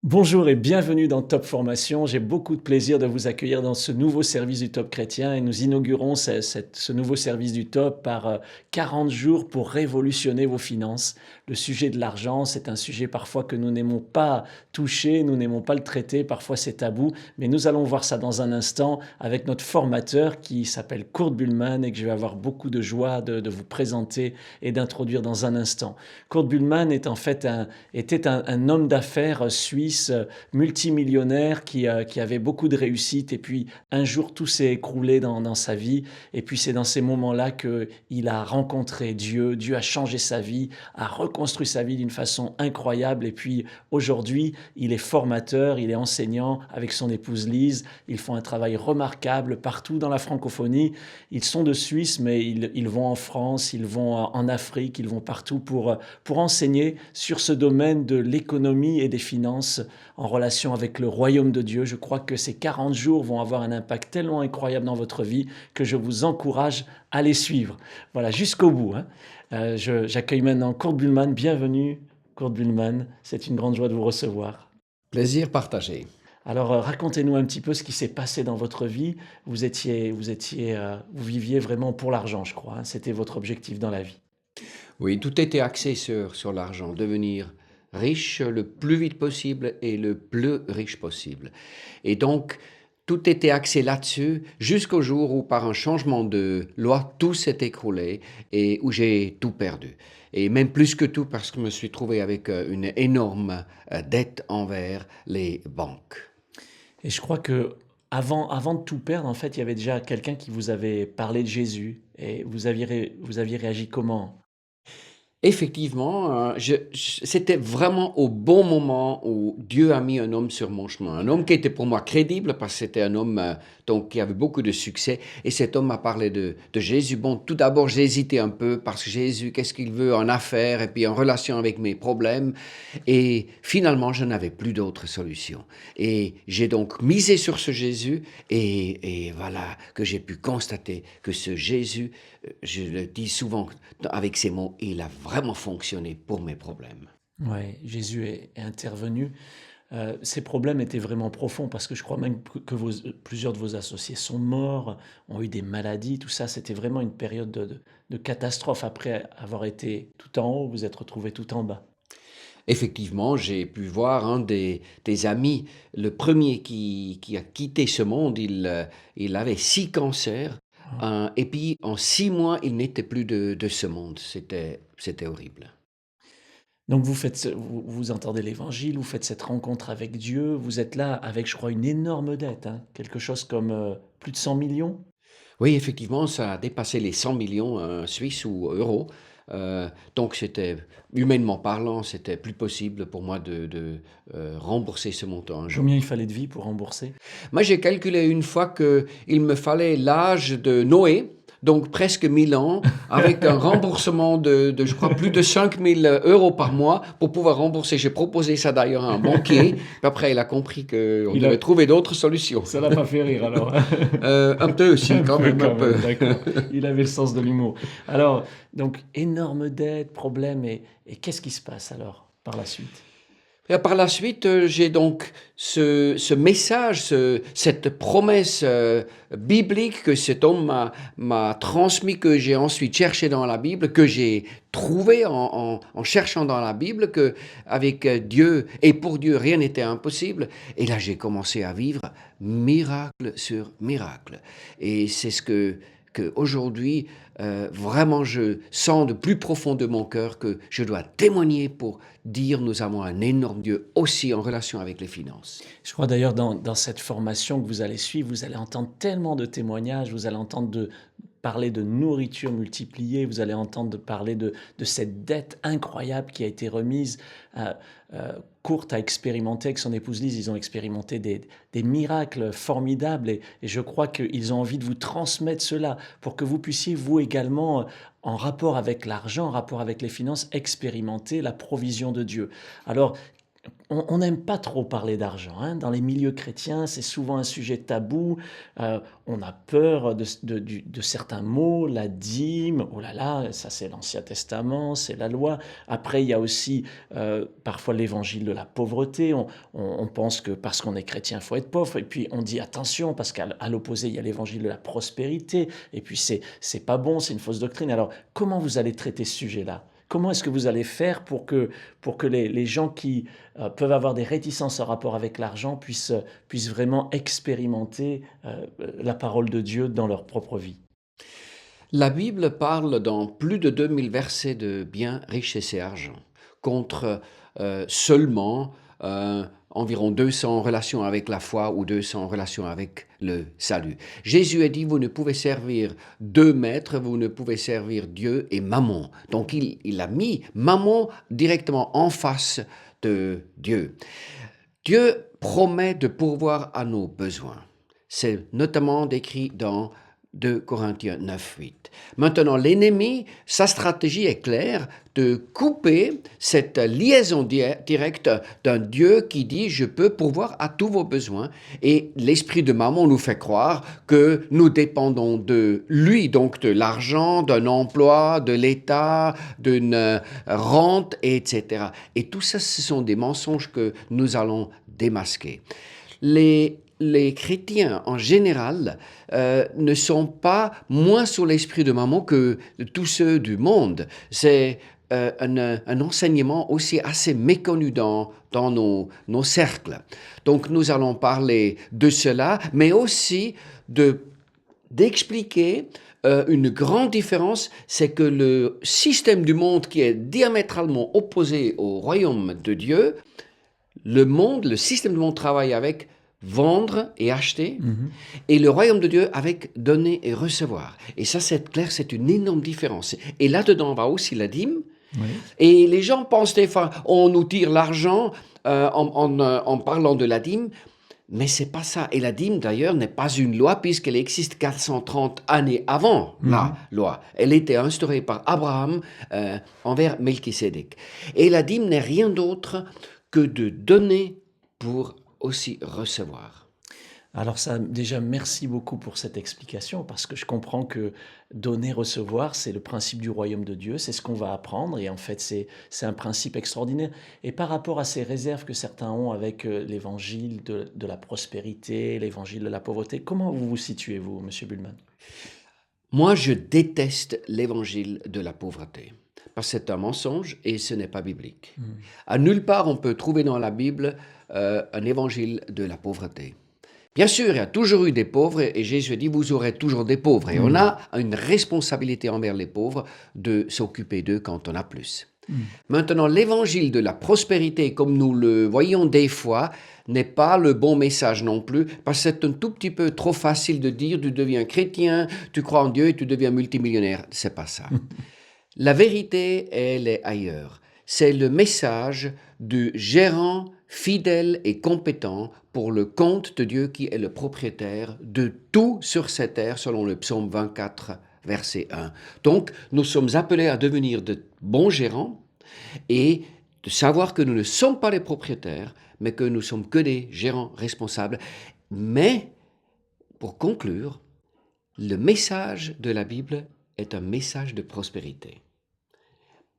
Bonjour et bienvenue dans Top Formation. J'ai beaucoup de plaisir de vous accueillir dans ce nouveau service du Top chrétien et nous inaugurons ce nouveau service du Top par 40 jours pour révolutionner vos finances. Le sujet de l'argent, c'est un sujet parfois que nous n'aimons pas toucher, nous n'aimons pas le traiter, parfois c'est tabou, mais nous allons voir ça dans un instant avec notre formateur qui s'appelle Kurt Buhlmann et que je vais avoir beaucoup de joie de vous présenter et d'introduire dans un instant. Kurt Buhlmann est en fait était un homme d'affaires suisse multimillionnaire qui avait beaucoup de réussite et puis un jour tout s'est écroulé dans sa vie et puis c'est dans ces moments-là qu'il a rencontré Dieu, Dieu a changé sa vie, a reconstruit sa vie d'une façon incroyable et puis aujourd'hui il est formateur, il est enseignant avec son épouse Lise, ils font un travail remarquable partout dans la francophonie, ils sont de Suisse mais ils vont en France, ils vont en Afrique, ils vont partout pour enseigner sur ce domaine de l'économie et des finances en relation avec le royaume de Dieu. Je crois que ces 40 jours vont avoir un impact tellement incroyable dans votre vie que je vous encourage à les suivre. Voilà, jusqu'au bout. J'accueille maintenant Kurt Buhlmann. Bienvenue, Kurt Buhlmann. C'est une grande joie de vous recevoir. Plaisir partagé. Alors, racontez-nous un petit peu ce qui s'est passé dans votre vie. Vous viviez vraiment pour l'argent, je crois, hein. C'était votre objectif dans la vie. Oui, tout était axé sur l'argent, devenir riche le plus vite possible et le plus riche possible. Et donc, tout était axé là-dessus jusqu'au jour où, par un changement de loi, tout s'est écroulé et où j'ai tout perdu. Et même plus que tout parce que je me suis trouvé avec une énorme dette envers les banques. Et je crois que avant de tout perdre, en fait, il y avait déjà quelqu'un qui vous avait parlé de Jésus. Et vous aviez réagi comment? Effectivement, c'était vraiment au bon moment où Dieu a mis un homme sur mon chemin. Un homme qui était pour moi crédible parce que c'était un homme donc, qui avait beaucoup de succès. Et cet homme m'a parlé de Jésus. Bon, tout d'abord, j'ai hésité un peu parce que Jésus, qu'est-ce qu'il veut en affaires et puis en relation avec mes problèmes. Et finalement, je n'avais plus d'autre solution. Et j'ai donc misé sur ce Jésus et voilà que j'ai pu constater que ce Jésus, je le dis souvent avec ces mots, il a vraiment fonctionné pour mes problèmes. Ouais, Jésus est intervenu. Ces problèmes étaient vraiment profonds parce que je crois même que plusieurs de vos associés sont morts, ont eu des maladies, tout ça. C'était vraiment une période de catastrophe. Après avoir été tout en haut, vous êtes retrouvé tout en bas. Effectivement, j'ai pu voir un des amis, le premier qui a quitté ce monde, il avait 6 cancers, Ah. et puis en 6 mois, il n'était plus de ce monde. C'était horrible. Donc vous entendez l'évangile, vous faites cette rencontre avec Dieu, vous êtes là avec, je crois, une énorme dette, hein, quelque chose comme plus de 100 millions. Oui, effectivement, ça a dépassé les 100 millions suisses ou euros. Donc, humainement parlant, c'était plus possible pour moi de rembourser ce montant un jour. Combien il fallait de vie pour rembourser? Moi, j'ai calculé une fois qu'il me fallait l'âge de Noé, donc presque 1000 ans, avec un remboursement je crois, plus de 5 000 € par mois pour pouvoir rembourser. J'ai proposé ça d'ailleurs à un banquier, puis après, il a compris qu'on Il devait a, trouver d'autres solutions. ça l'a pas fait rire alors. Un peu aussi, Un quand peu même, un quand peu. même, d'accord. Il avait le sens de l'humour. Alors, donc, énorme dette, problème, et qu'est-ce qui se passe alors par la suite? Et par la suite, j'ai donc ce message, cette promesse biblique que cet homme m'a transmis, que j'ai ensuite cherché dans la Bible, que j'ai trouvé en cherchant dans la Bible, que avec Dieu et pour Dieu, rien n'était impossible. Et là, j'ai commencé à vivre miracle sur miracle. Et c'est ce que aujourd'hui, vraiment, je sens de plus profond de mon cœur que je dois témoigner pour dire nous avons un énorme Dieu aussi en relation avec les finances. Je crois d'ailleurs dans cette formation que vous allez suivre, vous allez entendre tellement de témoignages, vous allez entendre parler de nourriture multipliée, vous allez entendre parler de cette dette incroyable qui a été remise. Euh, Kurt a expérimenté avec son épouse Lise, ils ont expérimenté des miracles formidables et je crois qu'ils ont envie de vous transmettre cela pour que vous puissiez vous également, en rapport avec l'argent, en rapport avec les finances, expérimenter la provision de Dieu. Alors, On n'aime pas trop parler d'argent, hein. Dans les milieux chrétiens, c'est souvent un sujet tabou. On a peur de certains mots, la dîme, oh là là, ça c'est l'Ancien Testament, c'est la loi. Après, il y a aussi parfois l'évangile de la pauvreté. On pense que parce qu'on est chrétien, il faut être pauvre. Et puis on dit attention, parce qu'à l'opposé, il y a l'évangile de la prospérité. Et puis c'est pas bon, c'est une fausse doctrine. Alors, comment vous allez traiter ce sujet-là? Comment est-ce que vous allez faire pour que les gens qui peuvent avoir des réticences en rapport avec l'argent puissent vraiment expérimenter la parole de Dieu dans leur propre vie? La Bible parle dans plus de 2000 versets de biens, richesse et argent, contre seulement environ 200 en relation avec la foi ou 200 en relation avec le salut. Jésus a dit, vous ne pouvez servir deux maîtres, vous ne pouvez servir Dieu et Mammon. Donc il a mis Mammon directement en face de Dieu. Dieu promet de pourvoir à nos besoins. C'est notamment décrit dans 2 Corinthiens 9:8. Maintenant, l'ennemi, sa stratégie est claire de couper cette liaison directe d'un Dieu qui dit je peux pourvoir à tous vos besoins. Et l'esprit de Mammon nous fait croire que nous dépendons de lui, donc de l'argent, d'un emploi, de l'État, d'une rente, etc. Et tout ça, ce sont des mensonges que nous allons démasquer. Les chrétiens en général ne sont pas moins sous l'esprit de Mammon que tous ceux du monde. C'est un enseignement aussi assez méconnu dans nos cercles. Donc nous allons parler de cela, mais aussi d'expliquer une grande différence, c'est que le système du monde qui est diamétralement opposé au royaume de Dieu, le système du monde travaille avec vendre et acheter, Mhm. et le royaume de Dieu avec donner et recevoir. Et ça, c'est clair, c'est une énorme différence. Et là-dedans va aussi la dîme. Oui. Et les gens pensent des fois, on nous tire l'argent en parlant de la dîme, mais c'est pas ça. Et la dîme, d'ailleurs, n'est pas une loi puisqu'elle existe 430 années avant la Mhm. loi. Elle était instaurée par Abraham envers Melchisédek. Et la dîme n'est rien d'autre que de donner pour aussi recevoir. Alors ça, déjà, merci beaucoup pour cette explication, parce que je comprends que donner, recevoir, c'est le principe du royaume de Dieu, c'est ce qu'on va apprendre, et en fait, c'est un principe extraordinaire. Et par rapport à ces réserves que certains ont avec l'évangile de la prospérité, l'évangile de la pauvreté, comment vous vous situez, vous, Monsieur Bullman? Moi, je déteste l'évangile de la pauvreté, parce que c'est un mensonge et ce n'est pas biblique. Hmm. À nulle part on peut trouver dans la Bible un évangile de la pauvreté. Bien sûr, il y a toujours eu des pauvres et Jésus dit, vous aurez toujours des pauvres. Et on Hmm. a une responsabilité envers les pauvres de s'occuper d'eux quand on a plus. Hmm. Maintenant, l'évangile de la prospérité, comme nous le voyons des fois, n'est pas le bon message non plus, parce que c'est un tout petit peu trop facile de dire, tu deviens chrétien, tu crois en Dieu et tu deviens multimillionnaire. C'est pas ça. La vérité, elle est ailleurs. C'est le message du gérant fidèle et compétent pour le compte de Dieu qui est le propriétaire de tout sur cette terre, selon le psaume 24, verset 1. Donc, nous sommes appelés à devenir de bons gérants et de savoir que nous ne sommes pas les propriétaires, mais que nous sommes que des gérants responsables. Mais, pour conclure, le message de la Bible est un message de prospérité.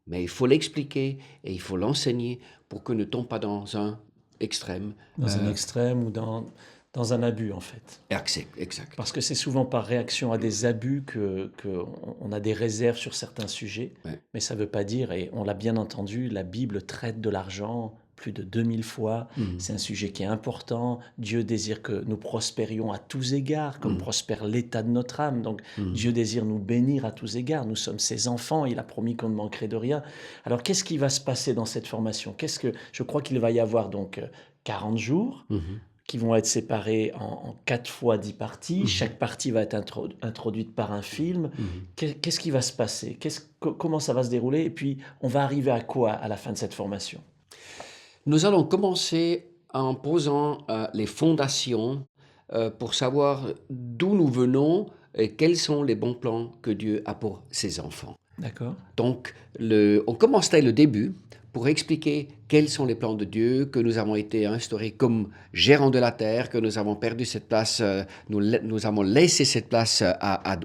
Mais il faut l'expliquer et il faut l'enseigner pour que ne tombe pas dans un extrême. Dans un extrême ou dans un abus, en fait. Exact. Parce que c'est souvent par réaction à des abus que on a des réserves sur certains sujets, Ouais. mais ça ne veut pas dire, et on l'a bien entendu, la Bible traite de l'argent plus de 2000 fois. Mhm. C'est un sujet qui est important. Dieu désire que nous prospérions à tous égards, comme Mhm. prospère l'état de notre âme. Donc Mhm. Dieu désire nous bénir à tous égards. Nous sommes ses enfants. Il a promis qu'on ne manquerait de rien. Alors qu'est-ce qui va se passer dans cette formation? Je crois qu'il va y avoir donc 40 jours Mhm. qui vont être séparés en 4 fois 10 parties. Mhm. Chaque partie va être introduite par un film. Mhm. Qu'est-ce qui va se passer? Comment ça va se dérouler? Et puis, on va arriver à quoi à la fin de cette formation? Nous allons commencer en posant les fondations pour savoir d'où nous venons et quels sont les bons plans que Dieu a pour ses enfants. D'accord? Donc, on commence dès le début pour expliquer quels sont les plans de Dieu, que nous avons été instaurés comme gérants de la terre, que nous avons perdu cette place, nous avons laissé cette place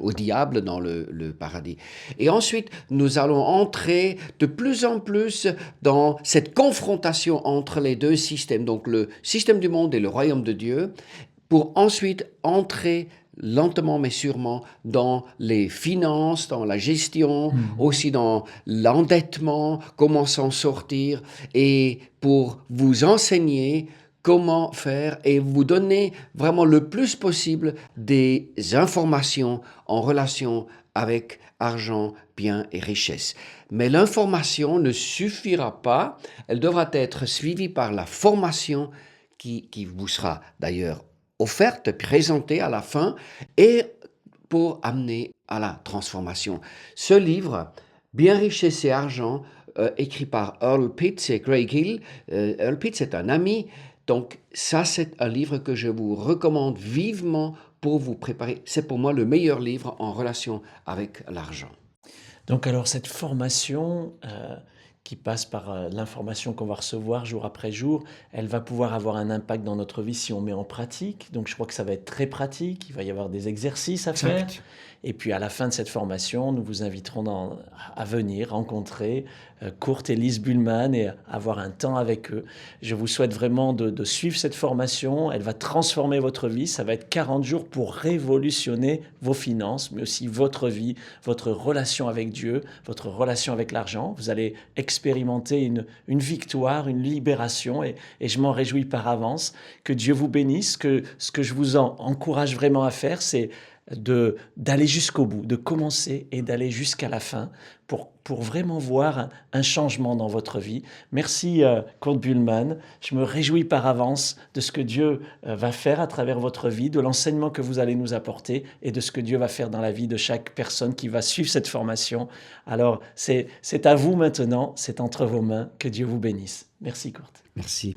au diable dans le paradis. Et ensuite, nous allons entrer de plus en plus dans cette confrontation entre les deux systèmes, donc le système du monde et le royaume de Dieu, pour ensuite entrer lentement mais sûrement dans les finances, dans la gestion, aussi dans l'endettement, comment s'en sortir, et pour vous enseigner comment faire et vous donner vraiment le plus possible des informations en relation avec argent, biens et richesses. Mais l'information ne suffira pas, elle devra être suivie par la formation qui vous sera d'ailleurs offerte, présentée à la fin, et pour amener à la transformation. Ce livre, Bien richesse et argent, écrit par Earl Pitts et Craig Hill. Earl Pitts est un ami, donc ça c'est un livre que je vous recommande vivement pour vous préparer. C'est pour moi le meilleur livre en relation avec l'argent. Donc alors cette formation qui passe par l'information qu'on va recevoir jour après jour, elle va pouvoir avoir un impact dans notre vie si on met en pratique. Donc je crois que ça va être très pratique, il va y avoir des exercices à faire. Exact. Et puis à la fin de cette formation, nous vous inviterons à venir rencontrer Kurt et Lise Buhlmann et avoir un temps avec eux. Je vous souhaite vraiment de suivre cette formation. Elle va transformer votre vie. Ça va être 40 jours pour révolutionner vos finances, mais aussi votre vie, votre relation avec Dieu, votre relation avec l'argent. Vous allez expérimenter une victoire, une libération et je m'en réjouis par avance. Que Dieu vous bénisse. Ce que je vous encourage vraiment à faire, c'est d'aller jusqu'au bout, de commencer et d'aller jusqu'à la fin pour vraiment voir un changement dans votre vie. Merci Kurt Buhlmann, je me réjouis par avance de ce que Dieu va faire à travers votre vie, de l'enseignement que vous allez nous apporter et de ce que Dieu va faire dans la vie de chaque personne qui va suivre cette formation. Alors c'est à vous maintenant, c'est entre vos mains, que Dieu vous bénisse. Merci Kurt. Merci.